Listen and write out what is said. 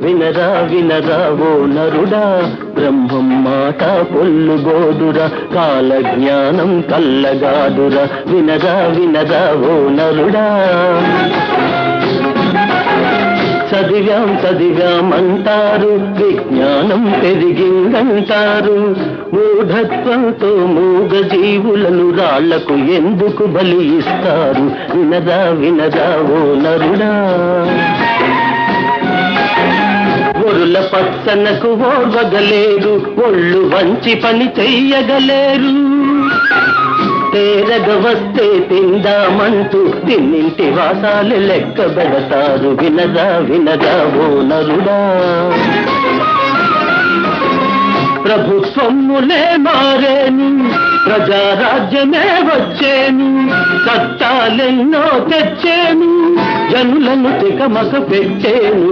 వినరా వినరా ఓ నరుడా, బ్రహ్మం మాట పొల్లుగోదురా, కాల జ్ఞానం కల్లగాదురా, వినరా వినరా ఓ నరుడా. చదివాం అంటారు, విజ్ఞానం పెరిగిందంటారు, మూఢత్వంతో మూగ జీవులను రాళ్లకు ఎందుకు బలి ఇస్తారు, వినరా వినరా ఓ నరుడా. ఒరుల పచ్చనకు ఓర్వగలేరు, ఒళ్ళు వంచి పని చెయ్యగలేరు, తేరగ వస్తే తిందామంటూ తిన్నింటి వాసాలు లెక్క పెడతారు, వినరా వినరా ఓ నరుడా. ప్రభుత్వములే మారేను, ప్రజారాజ్యమే వచ్చేను, చట్టాలెన్నో తెచ్చేను, జనులను తికమక పెట్టేను,